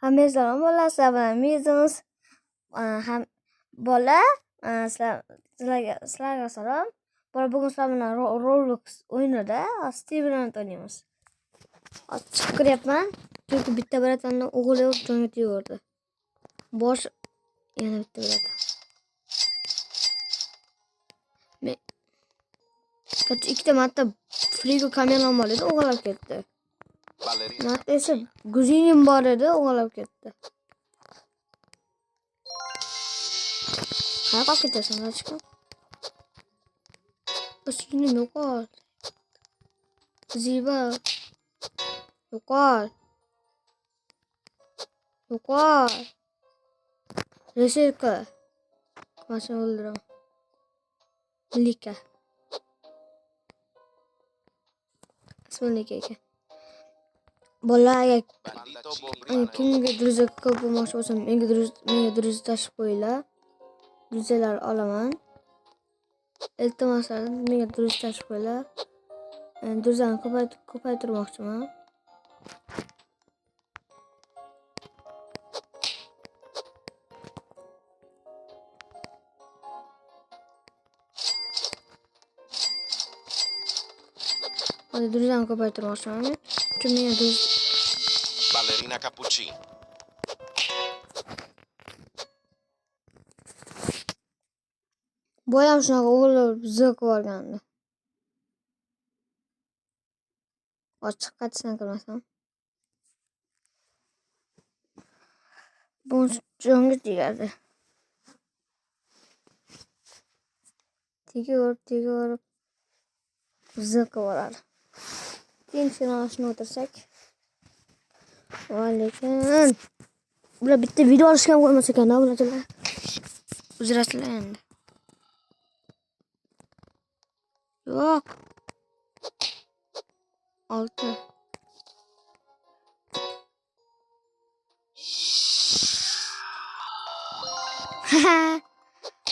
Hammalar bolalar, sizlar bilan Mezimiz ham bola, sizlarga salom. Bola, bugun sizlar bilan Roblox o'yinida Steve bilan o'ynaymiz. Chiqib kiryapman, chunki bitta bratanda o'g'il yo'q, jonga tegirdi. Bosh yana bitta brat. Men ikkita marta frigo kameram bor edi, o'g'irlab ketdi. Marta esa guzinim bor edi, o'g'irlab ketdi. Qayerga olib ketasan, Rachka? Guzinim yo'qol. Ziba. Yo'qol. Yo'qol. Reserka. Masini o'ldiraman. Lika. Ismi ekan. Bolalar, kimga druza ko'p bo'lmoqchi bo'lsa, menga druza tashib qo'yinglar. Druzalar olaman. Iltimos, menga druza tashib qo'yinglar. Druzani ko'paytirmoqchiman. Hadi druzani ko'paytirmoqchiman. Chunki men Ballerina Cappuccino. boyam shunaqa o'g'irlab zirqib olgandi. Ochiq qatisdan kirmasam. Bu jonga tegadi. Tegib zirqib oladi. Keyin shuni o'tirsak. Lekin bular bitta video olishga ham qo'ymas ekan-da bularlar. Uzrasizlar endi. Yo'q. 6.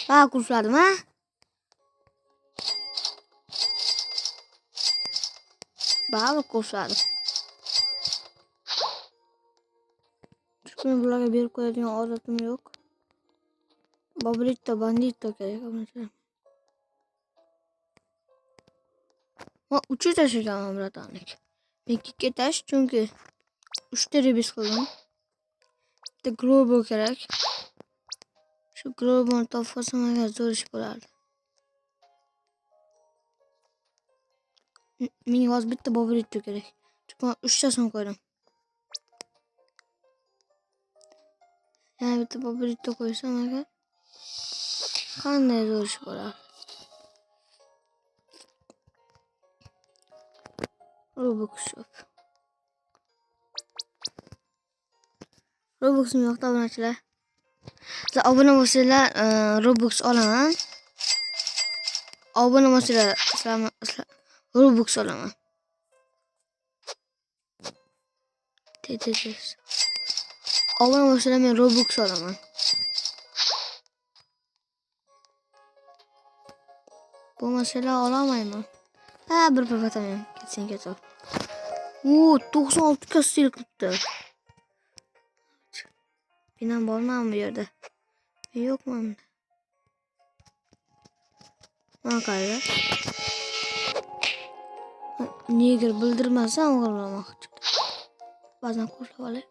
Ha, kursladim ha. Bari kursladim. Chunki bularga berib qo'yadigan odatim yo'q. Bobrito, bandito kerak bo'lsa. Ma uchi tashlagan bratanik. Men ikkiga tash, chunki 3 ta rebis qildim. Bitta globo kerak. Shu globoni topib olsam agar zo'r ish bo'lardi. Menga hozir bitta bobrito kerak. Chunki 3 tasini qo'ydim. Yana bitta bobrito qo'ysam agar qanday zo'r ish bo'lardi. Robux shop. Robux'ni yo'qda obunachilar. Sizlar obuna bo'lsanglar, Robux olaman. Obuna bo'lsanglar, sizlar Robux olaman. Obuna bo'lsanglar men Robux olaman. Bu masala olamayman. Ha, bir papataman. Ketsin ketib. 96 kastil qilibdi. Binan borman bu yerda. Men yo'qman. Mana qayda? Neger bildirmasam o'g'irlamoqchi. Ba'zan qo'shib olay.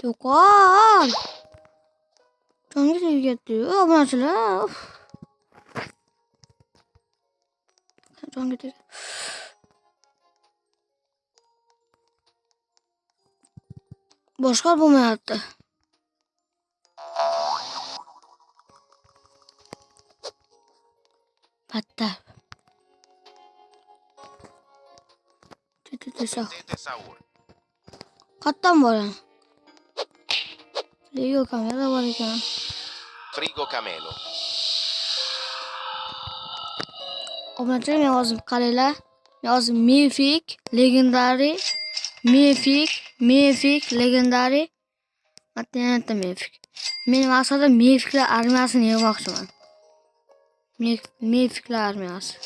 Yo'qol. Jonga tegdi. Obunachilar. Jonga tegdi. Boshqa bo'lmayapti. Patta. Qattan boraman. Frigo kamera bor ekan. Frigo Camelo. Obunachilar, men hozir qaranglar. Men hozir Mythic, Legendary, Mythic, Legendary Hatta yanıtta Mevfik. Benim aslında Mevfikler armiyasını yığmoqchiman. Mevfikler armiyasi.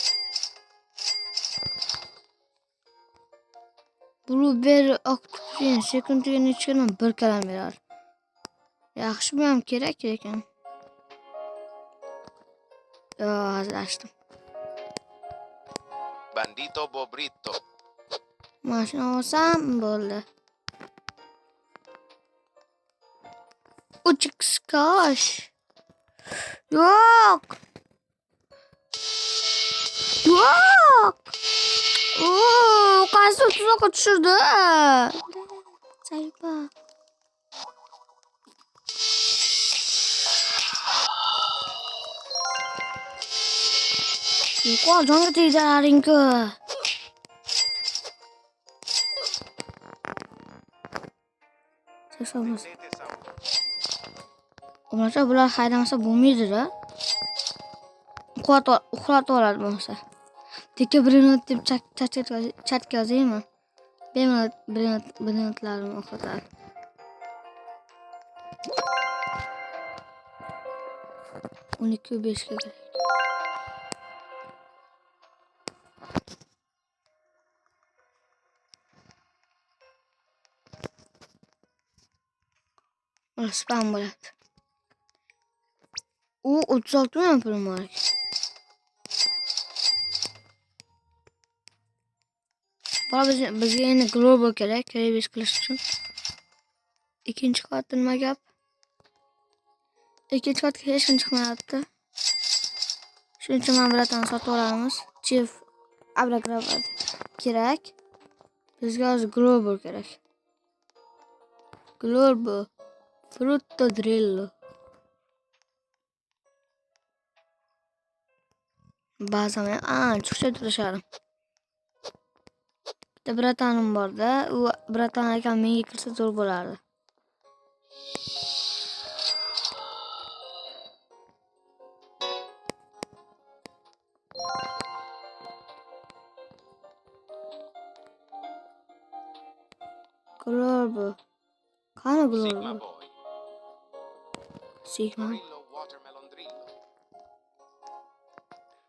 Blueberry Octopus sekundiga necha kun bir kalam beradi. Yaxshi bu ham kerak ekan. Yo, hazırlaştım. Bandito Bobrito. Mashina olsam bo'ldi. Uch skosh. Yo'q. Yo'q. Qaysi tuzoqqa tushirdi? Saypa. Kok jonga tegdilaring-ku. Sesamiz. Umarsa bular haydamasa bo'lmaydi-da. Uxlatib oladi bo'lsa. Tekka bir minut deb chatga yozaymi? Bir minutlarim uxlatadi. O'n ikki beshga kerak. Spam bo'ladi. U 36 million pulim bor. Bizga endi global kerak, revis qilish uchun. Ikkinchi qavatda nima gap? Ikkinchi qavatga hech kim chiqmayapti. Shuning uchun mana biratani sotib olamiz. Chief abracadabra kerak. Bizga hozir global kerak. Global Frutto Drillo. Ba'zan chiqishga turishadim. Bitta bratanim bor-da, u bratan akam menga kirsa zo'r bo'lardi. Global. Qani Sigma global? Boy. Sigma. Gorillo Watermelon Drillo.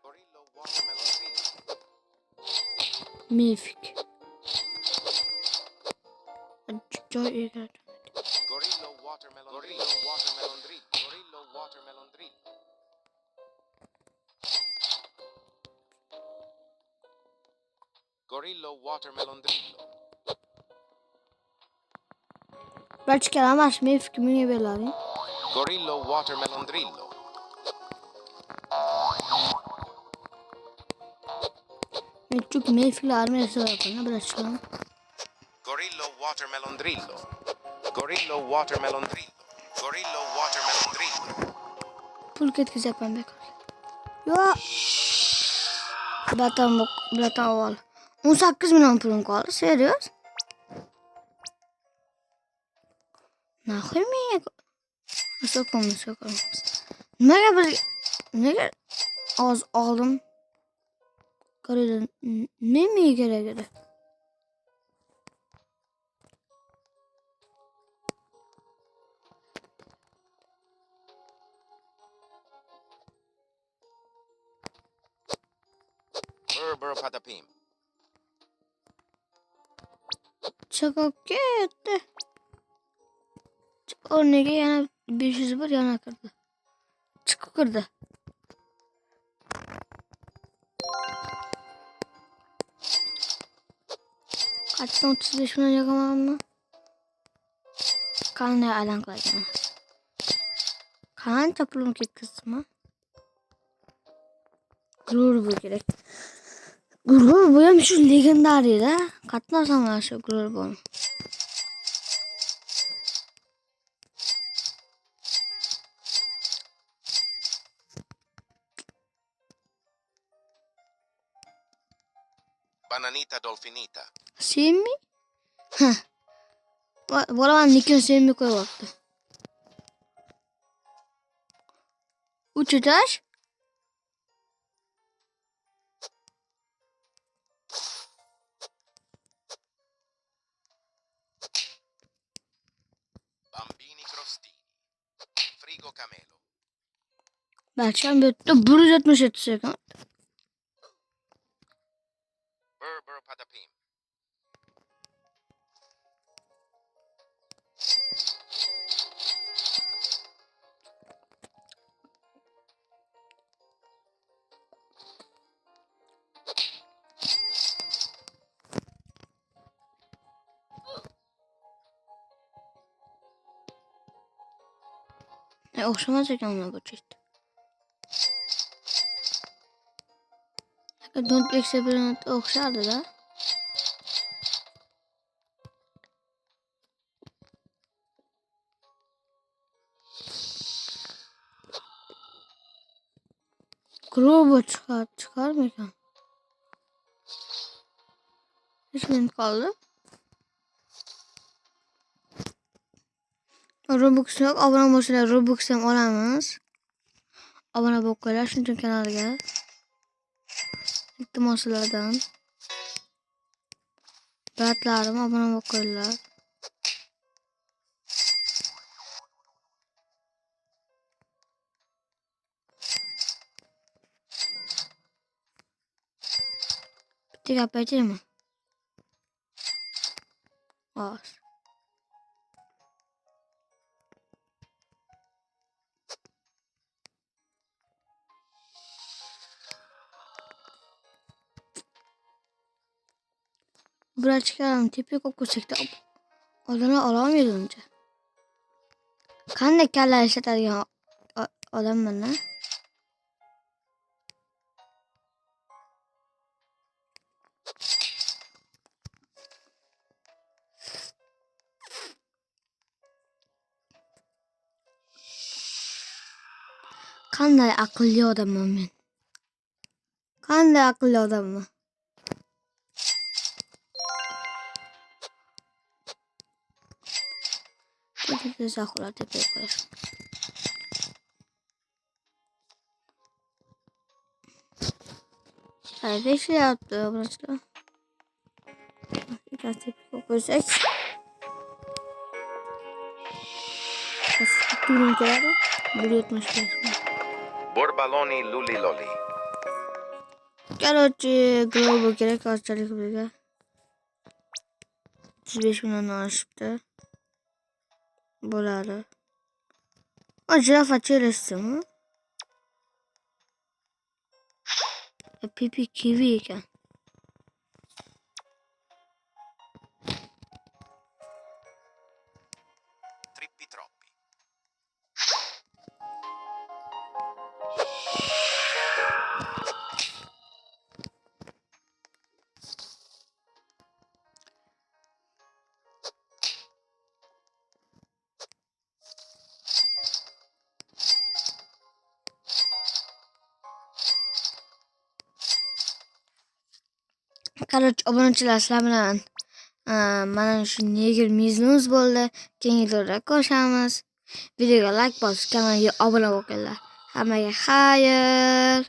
Gorillo Watermelon Drillo. Mifik. Joy egat. Gorillo Watermelon Drillo. Watermelon Drillo. Gorillo Watermelon Drillo. Gorillo Watermelon Drillo. Belki kelamaz Mifik menga beradi. Gorillo Watermelon Drillo. Men çünkü Mifiklar armiyasi yapana bırakacağım. Gorillo Watermelon Drillo. Gorillo Watermelon Drillo. Gorillo Watermelon Drillo. Pul ketkizapman bekor. Yo. Bratan ol. 18 milyon pulim qoldi. Serios? Nahoy menga so'kamiz. Nega oz oldim? Qaraydi. Menga kerak edi. Burr Patapim. Chiqib ketdi. O'rniga yana 501 yana kirdi. Chiqib kirdi. Qachon 35 million yig'amanmi? Qanday alan qilgan? Qancha pulim ketkizdim? Gurur bu kerak. Gurur bu ham shu legendariy-da. Qatnasam mana shu gurur bu. Bananita Dolfinita. Semmi? Ha. Bo'laman lekin semmi qo'yapti. Uchitash? Bambini Guacamelo. Berçem bitti. 177 sekund. Burr patapim. Oxşamaz ekanına bu çekti. Don't experiment oxşardı da. Grobo çıkar mı ekan? Hiç minut kaldı. Robux yok. Abone olmasıyla Robux hem olamaz. Abone boklaylar. Şunun kanalga. İltimaslardan. Bratlarım abone boklaylar. Bitti kapatır mı? Az. Buraya çıkaralım. Tipi koku çıktı. Odana alamıyordu önce. Kan ne kelle işleter adam bana. Kanday akıllı adamım ben. Kanday akıllı adamım. Hadi de zakula tepeye koyalım. Hadi şey yaptı burası. Biraz tepeye koyacak. Basit bir kadar. Buraya atmışlar. Borbaloni luli loli. Gel önce globo gerek açacak buraya. 35 milyon aşıktı. Buraları. O jiraf açıyor mı? Pipi kivi iken. Trippi troppi. Kalau obunachilar sizlar bilan mana shu negir mizimiz bo'ldi. Keyingi videoda ko'rishamiz. Videoga like bosib, kanalga obuna bo'linglar. Hammaga xayr.